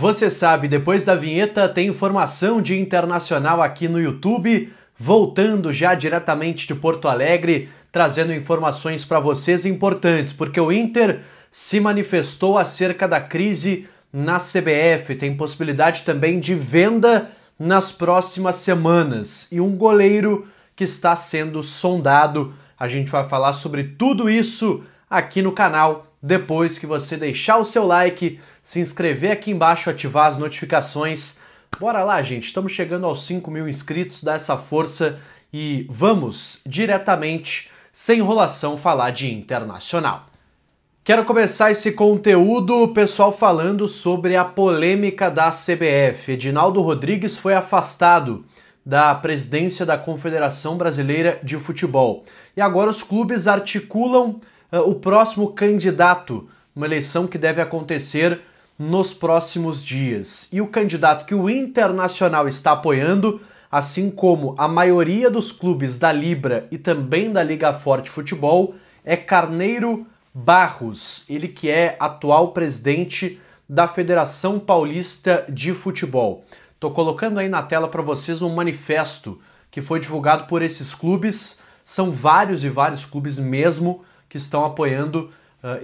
Você sabe, depois da vinheta tem informação de internacional aqui no YouTube, voltando já diretamente de Porto Alegre, trazendo informações para vocês importantes, porque o Inter se manifestou acerca da crise na CBF, tem possibilidade também de venda nas próximas semanas e um goleiro que está sendo sondado. A gente vai falar sobre tudo isso aqui no canal, depois que você deixar o seu like, se inscrever aqui embaixo, ativar as notificações. Bora lá, gente, estamos chegando aos 5.000 inscritos, dá essa força e vamos diretamente, sem enrolação, falar de internacional. Quero começar esse conteúdo, pessoal, falando sobre a polêmica da CBF. Edinaldo Rodrigues foi afastado da presidência da Confederação Brasileira de Futebol. E agora os clubes articulam o próximo candidato, uma eleição que deve acontecer nos próximos dias. E o candidato que o Internacional está apoiando, assim como a maioria dos clubes da Libra e também da Liga Forte Futebol, é Carneiro Barros, ele que é atual presidente da Federação Paulista de Futebol. Estou colocando aí na tela para vocês um manifesto que foi divulgado por esses clubes. São vários e vários clubes mesmo que estão apoiando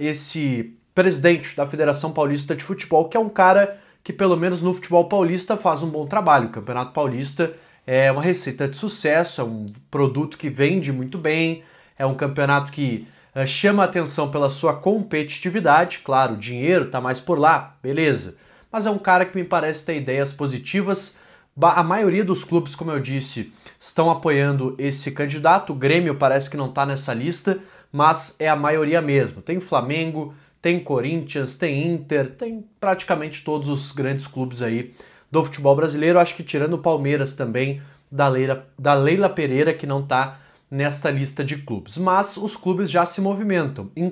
esse presidente da Federação Paulista de Futebol, que é um cara que pelo menos no futebol paulista faz um bom trabalho. O Campeonato Paulista é uma receita de sucesso, é um produto que vende muito bem, é um campeonato que chama a atenção pela sua competitividade. Claro, o dinheiro está mais por lá, beleza. Mas é um cara que me parece ter ideias positivas. A maioria dos clubes, como eu disse, estão apoiando esse candidato. O Grêmio parece que não está nessa lista, mas é a maioria mesmo. Tem Flamengo, tem Corinthians, tem Inter, tem praticamente todos os grandes clubes aí do futebol brasileiro. Acho que tirando o Palmeiras também, da Leila Pereira, que não está nesta lista de clubes. Mas os clubes já se movimentam. Em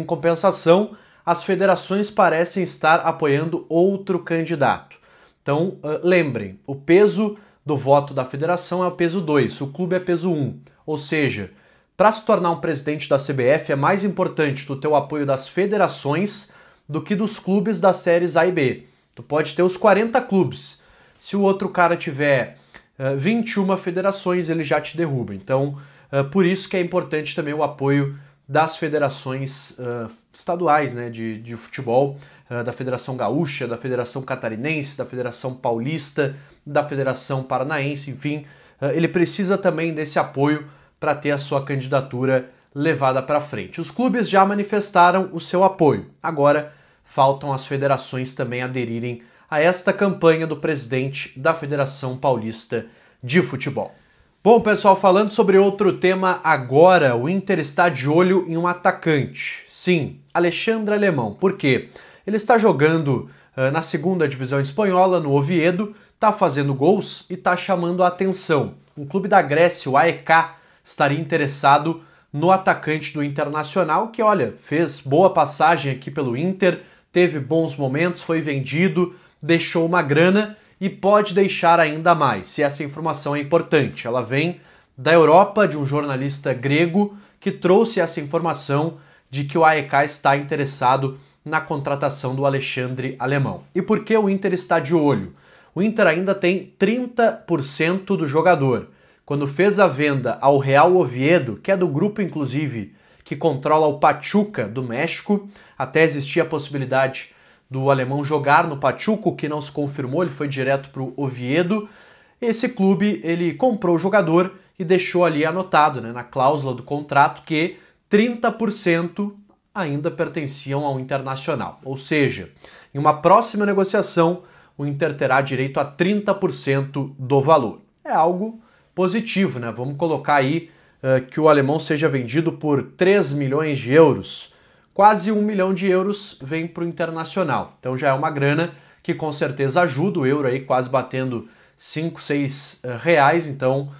compensação, as federações parecem estar apoiando outro candidato. Então, lembrem, o peso do voto da federação é o peso 2, o clube é peso 1. Ou seja, para se tornar um presidente da CBF é mais importante tu ter o apoio das federações do que dos clubes das séries A e B. Tu pode ter os 40 clubes. Se o outro cara tiver 21 federações, ele já te derruba. Então, por isso que é importante também o apoio das federações estaduais, né, de futebol, da Federação Gaúcha, da Federação Catarinense, da Federação Paulista, da Federação Paranaense, enfim. Ele precisa também desse apoio para ter a sua candidatura levada para frente. Os clubes já manifestaram o seu apoio. Agora faltam as federações também aderirem a esta campanha do presidente da Federação Paulista de Futebol. Bom, pessoal, falando sobre outro tema agora, o Inter está de olho em um atacante. Sim, Alexandre Alemão. Por quê? Ele está jogando na segunda divisão espanhola, no Oviedo, está fazendo gols e está chamando a atenção. Um clube da Grécia, o AEK, estaria interessado no atacante do Internacional, que, olha, fez boa passagem aqui pelo Inter, teve bons momentos, foi vendido, deixou uma grana e pode deixar ainda mais, se essa informação é importante. Ela vem da Europa, de um jornalista grego, que trouxe essa informação de que o AEK está interessado na contratação do Alexandre Alemão. E por que o Inter está de olho? O Inter ainda tem 30% do jogador. Quando fez a venda ao Real Oviedo, que é do grupo, inclusive, que controla o Pachuca do México, até existia a possibilidade do Alemão jogar no Pachuca, o que não se confirmou, ele foi direto para o Oviedo. Esse clube, ele comprou o jogador e deixou ali anotado, né, na cláusula do contrato, que 30% ainda pertenciam ao Internacional. Ou seja, em uma próxima negociação, o Inter terá direito a 30% do valor. É algo positivo, né? Vamos colocar aí que o Alemão seja vendido por 3 milhões de euros. Quase 1 milhão de euros vem para o Internacional. Então já é uma grana que com certeza ajuda, o euro aí quase batendo 5, 6 reais. Então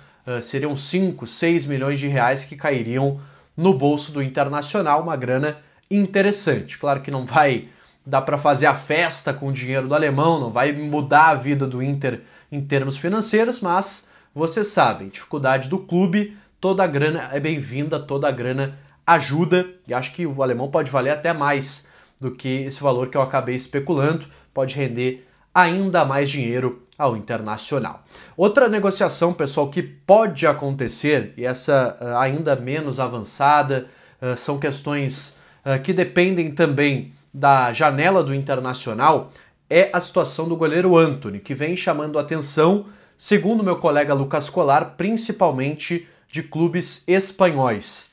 seriam 5, 6 milhões de reais que cairiam no bolso do Internacional, uma grana interessante. Claro que não vai dar para fazer a festa com o dinheiro do Alemão, não vai mudar a vida do Inter em termos financeiros, mas vocês sabem, dificuldade do clube, toda a grana é bem-vinda, toda a grana ajuda, e acho que o Alemão pode valer até mais do que esse valor que eu acabei especulando, pode render ainda mais dinheiro ao Internacional. Outra negociação, pessoal, que pode acontecer, e essa ainda menos avançada, são questões que dependem também da janela do Internacional, é a situação do goleiro Antony, que vem chamando atenção, segundo meu colega Lucas Colar, principalmente de clubes espanhóis.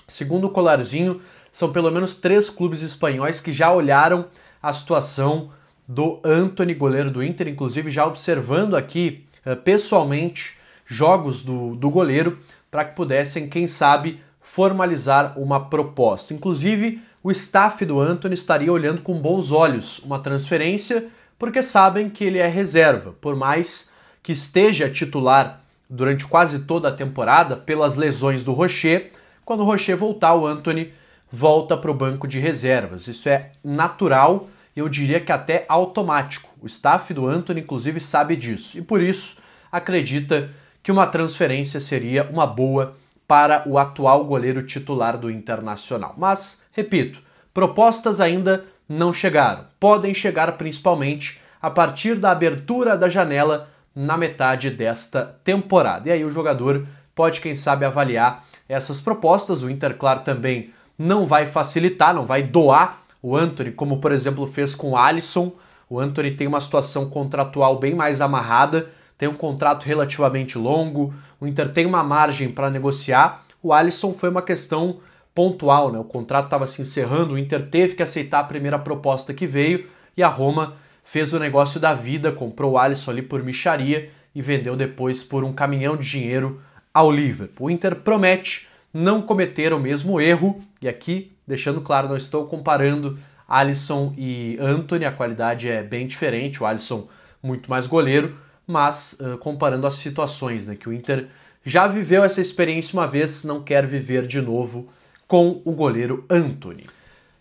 Segundo o Colarzinho, são pelo menos 3 clubes espanhóis que já olharam a situação do Antony, goleiro do Inter, inclusive já observando aqui pessoalmente jogos do goleiro para que pudessem, quem sabe, formalizar uma proposta. Inclusive, o staff do Antony estaria olhando com bons olhos uma transferência, porque sabem que ele é reserva, por mais que esteja titular durante quase toda a temporada pelas lesões do Rocher. Quando o Rocher voltar, o Antony volta para o banco de reservas. Isso é natural, eu diria que até automático. O staff do Antony, inclusive, sabe disso e por isso acredita que uma transferência seria uma boa para o atual goleiro titular do Internacional. Mas, repito, propostas ainda não chegaram. Podem chegar principalmente a partir da abertura da janela na metade desta temporada. E aí o jogador pode, quem sabe, avaliar essas propostas. O Inter, claro, também não vai facilitar, não vai doar o Antony, como, por exemplo, fez com o Alisson. O Antony tem uma situação contratual bem mais amarrada, tem um contrato relativamente longo, o Inter tem uma margem para negociar. O Alisson foi uma questão pontual, né? O contrato estava se encerrando, o Inter teve que aceitar a primeira proposta que veio e a Roma fez o negócio da vida, comprou o Alisson ali por mixaria e vendeu depois por um caminhão de dinheiro ao Liverpool. O Inter promete não cometer o mesmo erro, e aqui, deixando claro, não estou comparando Alisson e Antony, a qualidade é bem diferente, o Alisson muito mais goleiro, mas comparando as situações, né, que o Inter já viveu essa experiência uma vez, não quer viver de novo com o goleiro Antony.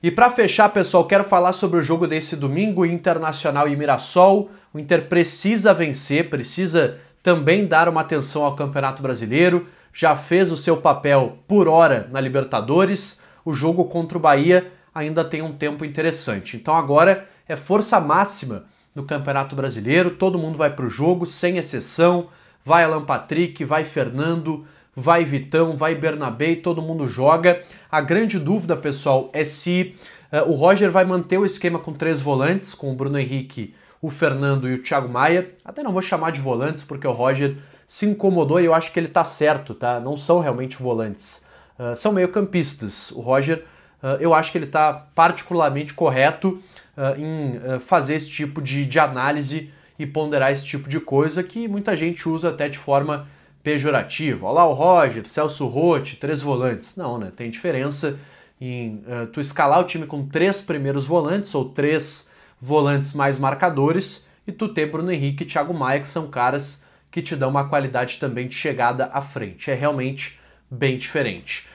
E para fechar, pessoal, quero falar sobre o jogo desse domingo, Internacional e Mirassol. O Inter precisa vencer, precisa também dar uma atenção ao Campeonato Brasileiro, já fez o seu papel por hora na Libertadores, o jogo contra o Bahia ainda tem um tempo interessante. Então agora é força máxima no Campeonato Brasileiro, todo mundo vai para o jogo, sem exceção, vai Alan Patrick, vai Fernando, vai Vitão, vai Bernabé, todo mundo joga. A grande dúvida, pessoal, é se o Roger vai manter o esquema com 3 volantes, com o Bruno Henrique, o Fernando e o Thiago Maia. Até não vou chamar de volantes, porque o Roger se incomodou e eu acho que ele tá certo, tá? Não são realmente volantes, são meio-campistas. O Roger, eu acho que ele tá particularmente correto em fazer esse tipo de análise e ponderar esse tipo de coisa que muita gente usa até de forma pejorativa. Olha lá o Roger, Celso Roth, 3 volantes. Não, né? Tem diferença em tu escalar o time com 3 primeiros volantes ou 3 volantes mais marcadores e tu ter Bruno Henrique e Thiago Maia, que são caras que te dão uma qualidade também de chegada à frente. É realmente bem diferente.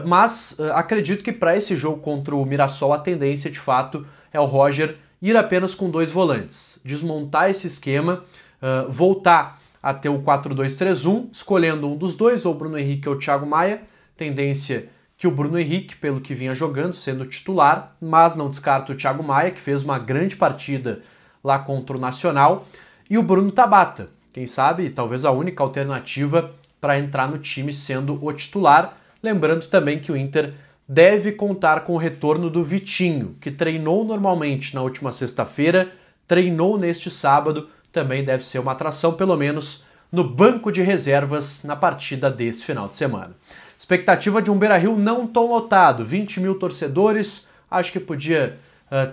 Mas acredito que para esse jogo contra o Mirassol a tendência de fato é o Roger ir apenas com 2 volantes, desmontar esse esquema, voltar a ter o 4-2-3-1, escolhendo um dos dois, ou o Bruno Henrique ou o Thiago Maia. Tendência que o Bruno Henrique, pelo que vinha jogando, sendo titular, mas não descarta o Thiago Maia, que fez uma grande partida lá contra o Nacional, e o Bruno Tabata, quem sabe, talvez a única alternativa para entrar no time sendo o titular. Lembrando também que o Inter deve contar com o retorno do Vitinho, que treinou normalmente na última sexta-feira, treinou neste sábado, também deve ser uma atração, pelo menos no banco de reservas na partida desse final de semana. Expectativa de um Beira-Rio não tão lotado, 20 mil torcedores, acho que podia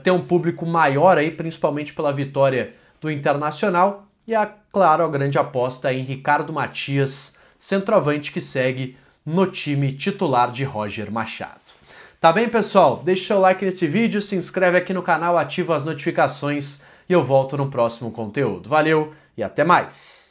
ter um público maior aí, principalmente pela vitória do Internacional, e claro, a grande aposta é em Ricardo Matias, centroavante que segue no time titular de Roger Machado. Tá bem, pessoal? Deixa o seu like nesse vídeo, se inscreve aqui no canal, ativa as notificações e eu volto no próximo conteúdo. Valeu e até mais!